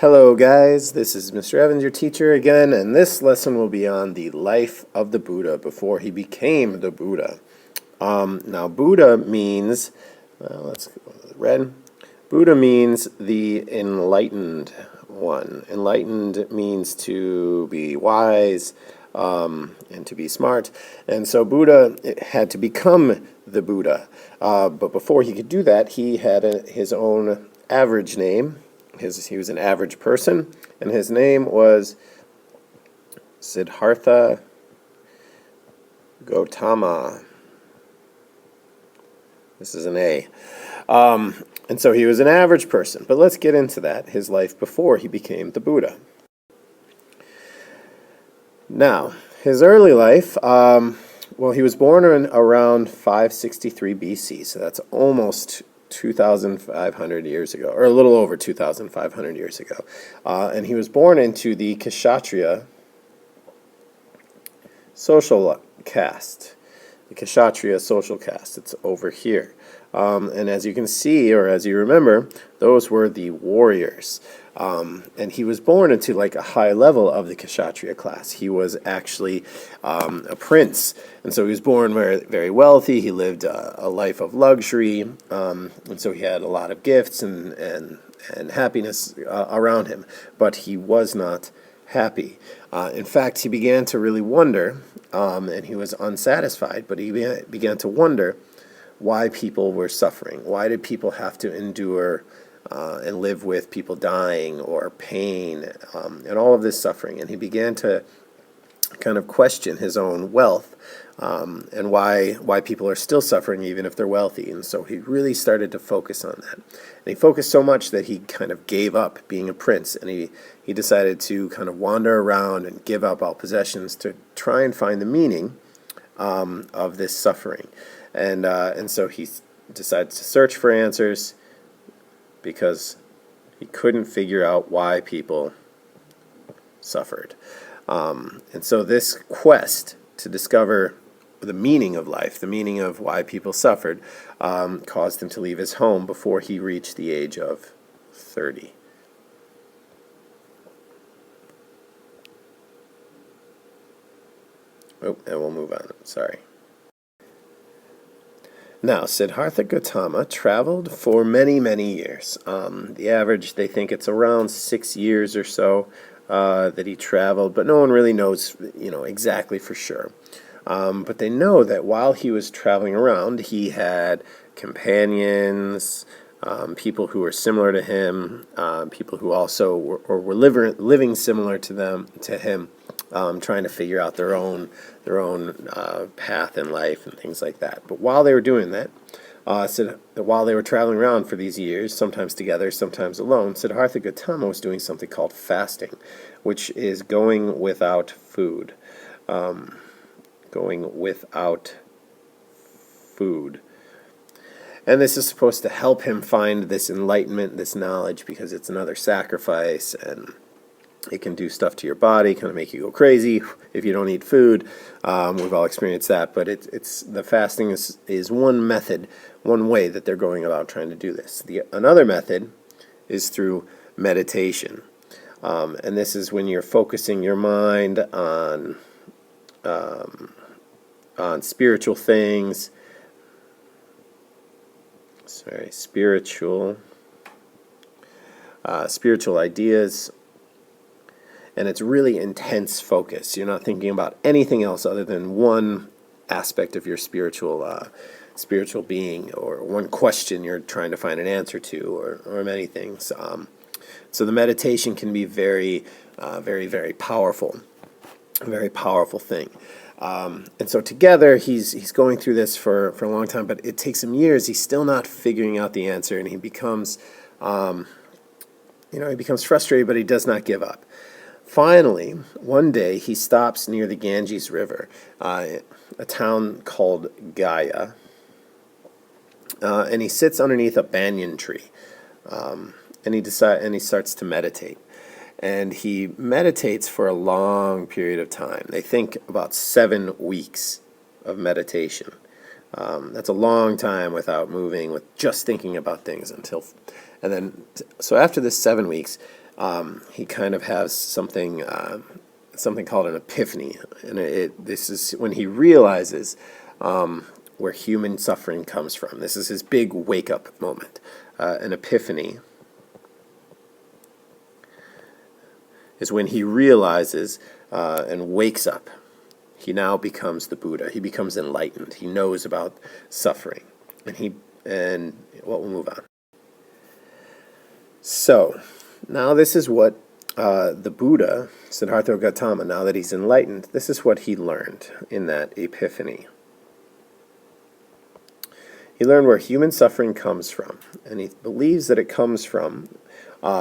Hello, guys. This is Mr. Evans, your teacher again, and this lesson will be on the life of the Buddha before he became the Buddha. Now, Buddha means, let's go with the red. Buddha means the enlightened one. Enlightened means to be wise and to be smart. And so Buddha had to become the Buddha. But before he could do that, he had his own average name. He was an average person, and his name was Siddhartha Gautama. This is an A. And so he was an average person. But let's get into that, his life before he became the Buddha. Now, his early life, he was born around 563 BC, so that's almost 2,500 years ago, or a little over 2,500 years ago. And he was born into the Kshatriya social caste. The Kshatriya social caste. It's over here. And as you can see, or as you remember, those were the warriors. And he was born into like a high level of the Kshatriya class. He was actually a prince, and so he was born very, very wealthy. He lived a life of luxury, and so he had a lot of gifts and happiness around him. But he was not happy. In fact, he began to really wonder, and he was unsatisfied. But he began to wonder why people were suffering. Why did people have to endure and live with people dying or pain and all of this suffering? And he began to kind of question his own wealth and why people are still suffering even if they're wealthy. And so he really started to focus on that. And he focused so much that he kind of gave up being a prince, and he decided to kind of wander around and give up all possessions to try and find the meaning of this suffering. And so he decided to search for answers, because he couldn't figure out why people suffered. And so this quest to discover the meaning of life, the meaning of why people suffered, caused him to leave his home before he reached the age of 30. Oh, and we'll move on. Sorry. Now, Siddhartha Gautama traveled for many, many years. The average, they think it's around 6 years or so that he traveled, but no one really knows, exactly for sure. But they know that while he was traveling around, he had companions, people who were similar to him, people who also were living similar to him, trying to figure out their own path in life and things like that. But while they were doing that, while they were traveling around for these years, sometimes together, sometimes alone, Siddhartha Gautama was doing something called fasting, which is going without food. Going without food. And this is supposed to help him find this enlightenment, this knowledge, because it's another sacrifice, and it can do stuff to your body, kind of make you go crazy if you don't eat food. We've all experienced that, but it's the fasting is one method, one way that they're going about trying to do this. Another method is through meditation, and this is when you're focusing your mind on spiritual things. Spiritual ideas. And it's really intense focus. You're not thinking about anything else other than one aspect of your spiritual being, or one question you're trying to find an answer to, or many things. So the meditation can be very, very powerful, a very powerful thing. And so together, he's going through this for a long time, but it takes him years. He's still not figuring out the answer, and he becomes frustrated, but he does not give up. Finally, one day, he stops near the Ganges River, a town called Gaya, and he sits underneath a banyan tree, and he starts to meditate. And he meditates for a long period of time. They think about 7 weeks of meditation. That's a long time without moving, with just thinking about things so after this 7 weeks, he kind of has something called an epiphany, and this is when he realizes where human suffering comes from. This is his big wake-up moment. An epiphany is when he realizes and wakes up. He now becomes the Buddha. He becomes enlightened. He knows about suffering, and we'll move on. So now this is what the Buddha, Siddhartha Gautama, now that he's enlightened, this is what he learned in that epiphany. He learned where human suffering comes from, and he believes that it comes from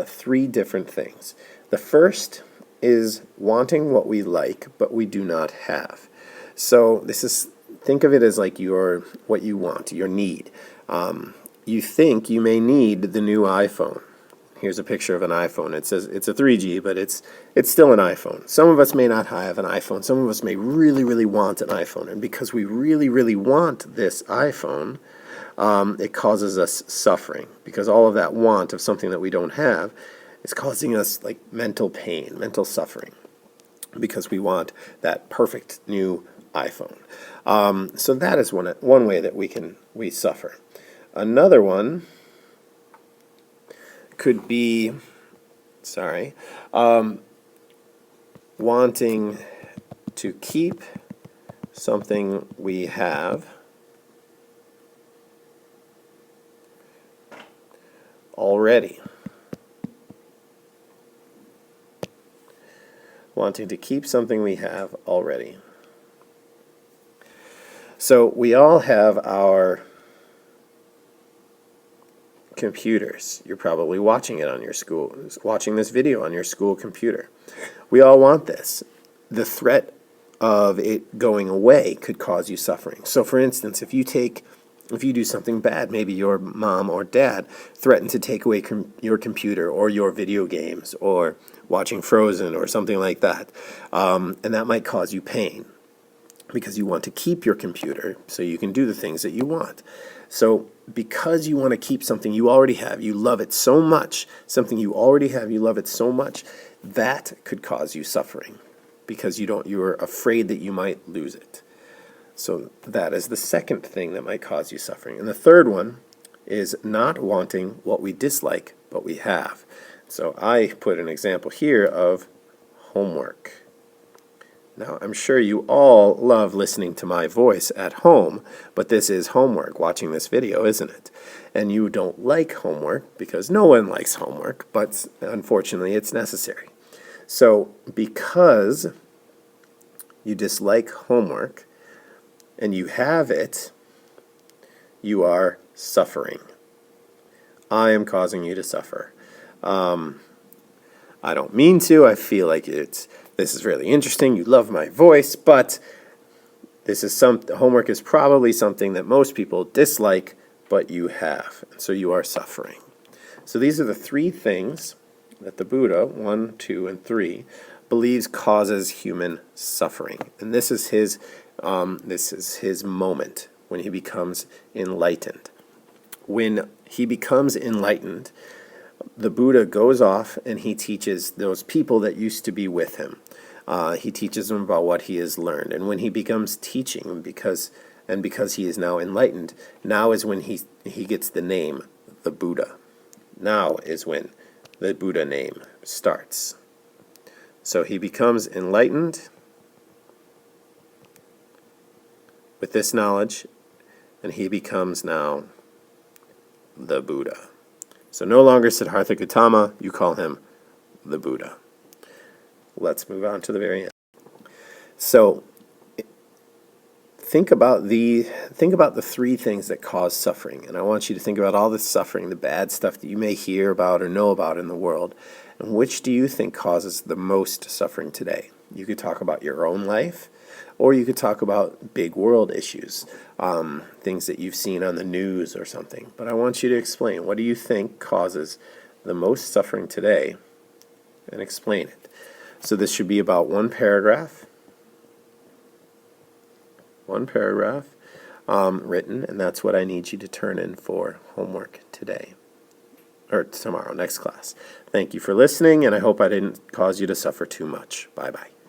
three different things. The first is wanting what we like, but we do not have. So think of it as like what you want, your need. You think you may need the new iPhone. Here's a picture of an iPhone. It says it's a 3G, but it's still an iPhone. Some of us may not have an iPhone. Some of us may really, really want an iPhone. And because we really, really want this iPhone, it causes us suffering. Because all of that want of something that we don't have is causing us like mental pain, mental suffering. Because we want that perfect new iPhone. So that is one way that we suffer. Another one could be, wanting to keep something we have already. Wanting to keep something we have already. So we all have our computers. You're probably watching this video on your school computer. We all want this. The threat of it going away could cause you suffering. So for instance, if you do something bad, maybe your mom or dad threaten to take away your computer or your video games or watching Frozen or something like that, and that might cause you pain because you want to keep your computer so you can do the things that you want. So because you want to keep something you already have, you love it so much, something you already have, you love it so much, that could cause you suffering because you're afraid that you might lose it. So that is the second thing that might cause you suffering. And the third one is not wanting what we dislike, but we have. So I put an example here of homework. Now, I'm sure you all love listening to my voice at home, but this is homework, watching this video, isn't it? And you don't like homework because no one likes homework, but unfortunately it's necessary. So because you dislike homework and you have it, you are suffering. I am causing you to suffer. I don't mean to. I feel like this is really interesting. You love my voice, but homework is probably something that most people dislike, but you have. So you are suffering. So these are the three things that the Buddha, 1, 2, and 3, believes causes human suffering. And this is his moment when he becomes enlightened. When he becomes enlightened, the Buddha goes off and he teaches those people that used to be with him. He teaches them about what he has learned. And when he becomes teaching, because he is now enlightened, now is when he gets the name, the Buddha. Now is when the Buddha name starts. So he becomes enlightened with this knowledge, and he becomes now the Buddha. So no longer Siddhartha Gautama, you call him the Buddha. Let's move on to the very end. So think about the three things that cause suffering, and I want you to think about all the suffering, the bad stuff that you may hear about or know about in the world, and which do you think causes the most suffering today? You could talk about your own life, or you could talk about big world issues, things that you've seen on the news or something. But I want you to explain, what do you think causes the most suffering today, and explain it. So this should be about one paragraph written, and that's what I need you to turn in for homework today. or tomorrow, next class. Thank you for listening, and I hope I didn't cause you to suffer too much. Bye-bye.